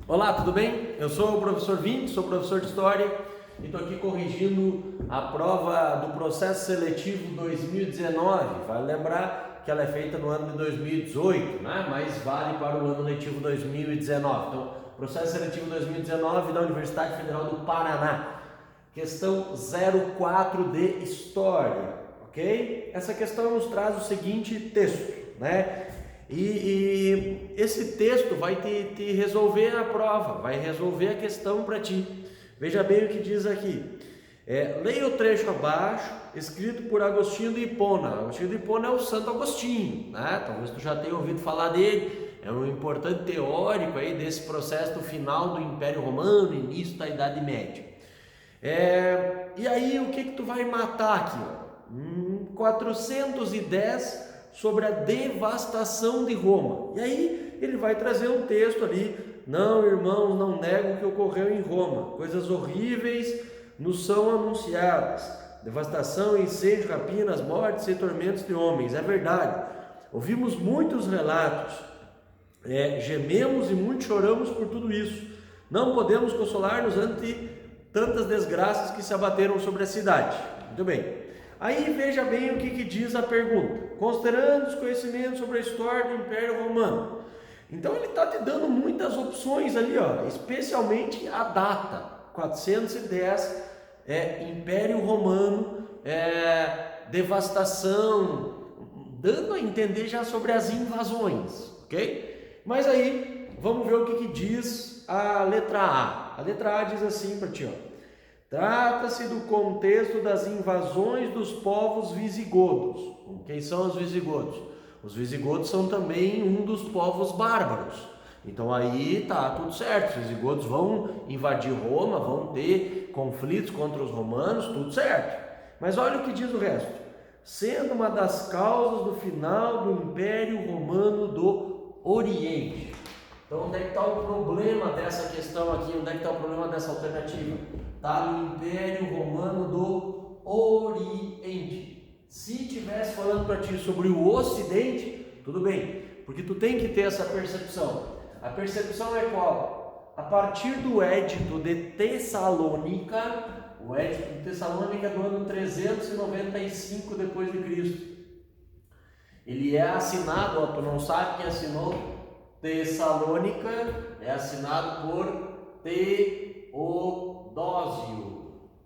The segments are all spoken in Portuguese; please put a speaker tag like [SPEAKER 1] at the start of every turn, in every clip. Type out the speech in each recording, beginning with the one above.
[SPEAKER 1] Olá, tudo bem? Eu sou o professor Vinte, sou professor de História e estou aqui corrigindo a prova do processo seletivo 2019. Vale lembrar que ela é feita no ano de 2018, né? Mas vale para o ano letivo 2019. Então, processo seletivo 2019 da Universidade Federal do Paraná. Questão 04 de História, ok? Essa questão nos traz o seguinte texto, né? E esse texto vai te resolver a prova, vai resolver a questão para ti. Veja bem o que diz aqui. Leia o trecho abaixo, escrito por Agostinho de Hipona. Agostinho de Hipona é o Santo Agostinho, né? Talvez tu já tenha ouvido falar dele. É um importante teórico aí desse processo do final do Império Romano, início da Idade Média. E aí o que tu vai matar aqui? 410 sobre a devastação de Roma. E aí ele vai trazer um texto ali: não, irmãos, não nego o que ocorreu em Roma. Coisas horríveis nos são anunciadas. Devastação, incêndio, rapinas, mortes e tormentos de homens. É verdade. Ouvimos muitos relatos. Gememos e muito choramos por tudo isso. Não podemos consolar-nos ante tantas desgraças que se abateram sobre a cidade. Muito bem. Aí veja bem o que diz a pergunta. Considerando os conhecimentos sobre a história do Império Romano. Então ele está te dando muitas opções ali, ó, especialmente a data, 410, Império Romano, devastação, dando a entender já sobre as invasões, ok? Mas aí, vamos ver o que diz a letra A. A letra A diz assim para ti, ó. Trata-se do contexto das invasões dos povos visigodos. Quem são os visigodos? Os visigodos são também um dos povos bárbaros. Então aí tá tudo certo. Os visigodos vão invadir Roma, vão ter conflitos contra os romanos, tudo certo. Mas olha o que diz o resto. Sendo uma das causas do final do Império Romano do Oriente. Então onde é que está o problema dessa questão aqui? Onde é que está o problema dessa alternativa? Está no Império Romano do Oriente. Se estivesse falando para ti sobre o Ocidente, tudo bem, porque tu tem que ter essa percepção. A percepção é qual? A partir do Édito de Tessalônica, o Édito de Tessalônica é do ano 395 depois de Cristo. Ele é assinado, ó, tu não sabe quem assinou Tessalônica, é assinado por Teodósio,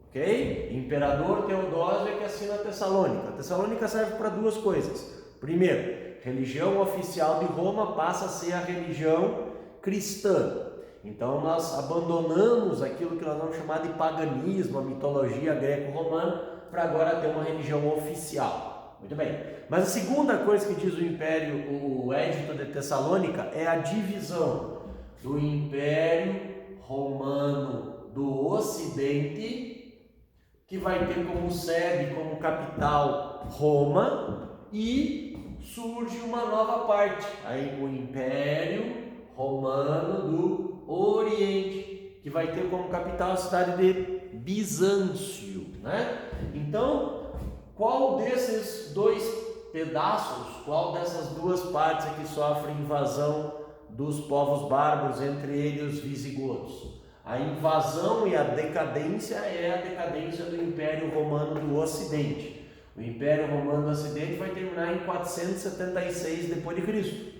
[SPEAKER 1] ok? Imperador Teodósio é que assina Tessalônica. Tessalônica serve para duas coisas. Primeiro, religião oficial de Roma passa a ser a religião cristã. Então nós abandonamos aquilo que nós vamos chamar de paganismo, a mitologia greco-romana, para agora ter uma religião oficial. Muito bem. Mas a segunda coisa que diz o Édito de Tessalônica é a divisão do Império Romano do Ocidente, que vai ter como sede, como capital, Roma, e surge uma nova parte, aí o Império Romano do Oriente, que vai ter como capital a cidade de Bizâncio, né? Então, qual desses dois pedaços, qual dessas duas partes é que sofre invasão dos povos bárbaros, entre eles os visigodos? A invasão e a decadência é a decadência do Império Romano do Ocidente. O Império Romano do Ocidente vai terminar em 476 d.C.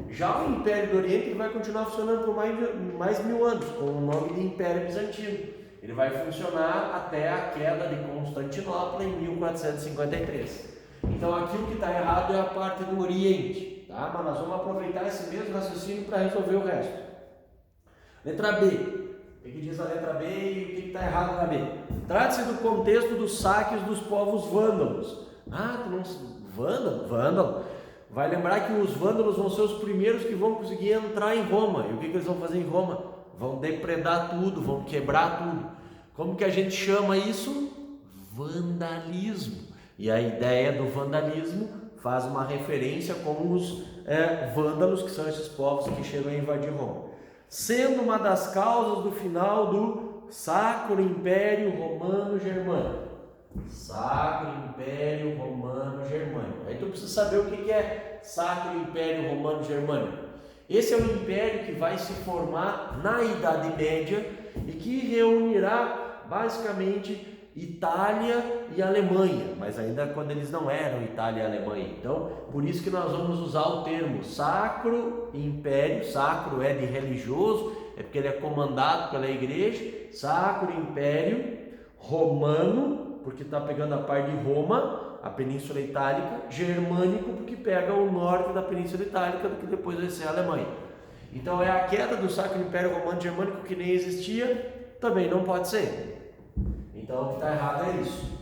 [SPEAKER 1] Já o Império do Oriente vai continuar funcionando por mais 1000 anos, com o nome de Império Bizantino. Ele vai funcionar até a queda de Constantinopla em 1453. Então aquilo que está errado é a parte do Oriente, tá? Mas nós vamos aproveitar esse mesmo raciocínio para resolver o resto. Letra B. O que diz a letra B e o que está errado na B? Trata-se do contexto dos saques dos povos vândalos. Vândalo? Vai lembrar que os vândalos vão ser os primeiros que vão conseguir entrar em Roma. E o que eles vão fazer em Roma? Vão depredar tudo, vão quebrar tudo. Como que a gente chama isso? Vandalismo. E a ideia do vandalismo faz uma referência com os vândalos, que são esses povos que chegam a invadir Roma. Sendo uma das causas do final do Sacro Império Romano Germânico. Sacro Império Romano Germânico. Aí tu precisa saber o que é Sacro Império Romano Germânico. Esse é o império que vai se formar na Idade Média e que reunirá basicamente Itália e Alemanha, mas ainda quando eles não eram Itália e Alemanha. Então, por isso que nós vamos usar o termo Sacro Império. Sacro é de religioso, é porque ele é comandado pela igreja. Sacro Império Romano, porque está pegando a parte de Roma, a Península Itálica. Germânico, porque pega o norte da Península Itálica, do que depois vai ser a Alemanha. Então é a queda do Sacro Império Romano Germânico, que nem existia, também não pode ser. Então o que está errado é isso.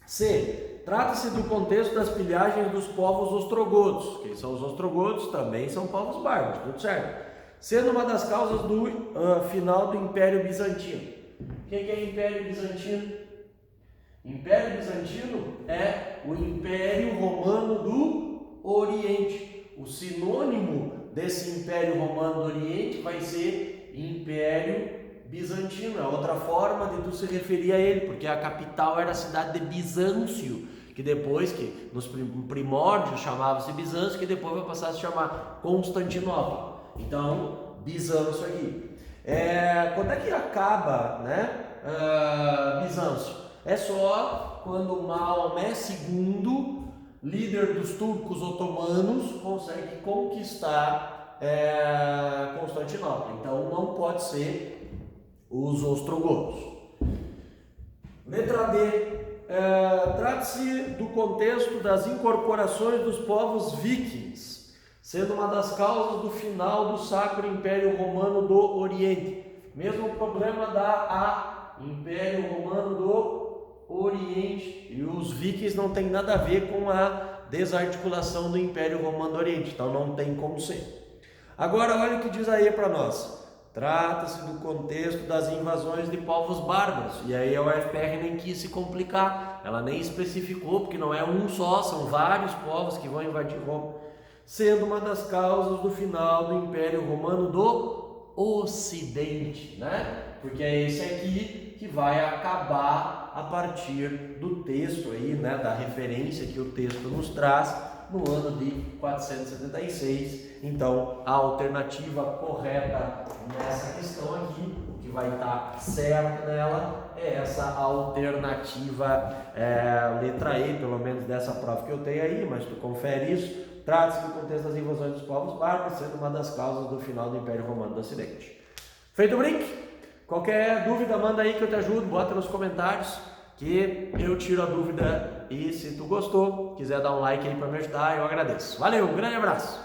[SPEAKER 1] C. Trata-se do contexto das pilhagens dos povos ostrogodos. Quem são os ostrogodos? Também são povos bárbaros, tudo certo. Sendo uma das causas do final do Império Bizantino. O que é Império Bizantino? Império Bizantino é o Império Romano do Oriente. O sinônimo desse Império Romano do Oriente vai ser Império Bizantino, é outra forma de tu se referir a ele, porque a capital era a cidade de Bizâncio, que depois, que nos primórdios chamava-se Bizâncio, que depois vai passar a se chamar Constantinopla. Então, Bizâncio aqui. Quando é que acaba, né, Bizâncio? É só quando Maomé II, líder dos turcos otomanos, consegue conquistar Constantinopla. Então, não pode ser os ostrogodos. Letra D. Trata-se do contexto das incorporações dos povos vikings, sendo uma das causas do final do Sacro Império Romano do Oriente. Mesmo problema da Império Romano do Oriente. E os vikings não tem nada a ver com a desarticulação do Império Romano do Oriente, então não tem como ser. Agora olha o que diz aí para nós. Trata-se do contexto das invasões de povos bárbaros. E aí a UFPR nem quis se complicar, ela nem especificou, porque não é um só, são vários povos que vão invadir Roma, sendo uma das causas do final do Império Romano do Ocidente, né? Porque é esse aqui que vai acabar a partir do texto aí, né, da referência que o texto nos traz no ano de 476. Então, a alternativa correta nessa questão aqui, o que vai estar certo nela, é essa alternativa letra E, pelo menos dessa prova que eu tenho aí, mas tu confere isso. Trata-se do contexto das invasões dos povos bárbaros, sendo uma das causas do final do Império Romano do Ocidente. Feito o brinque? Qualquer dúvida, manda aí que eu te ajudo, bota nos comentários que eu tiro a dúvida, e se tu gostou, quiser dar um like aí para me ajudar, eu agradeço. Valeu, um grande abraço!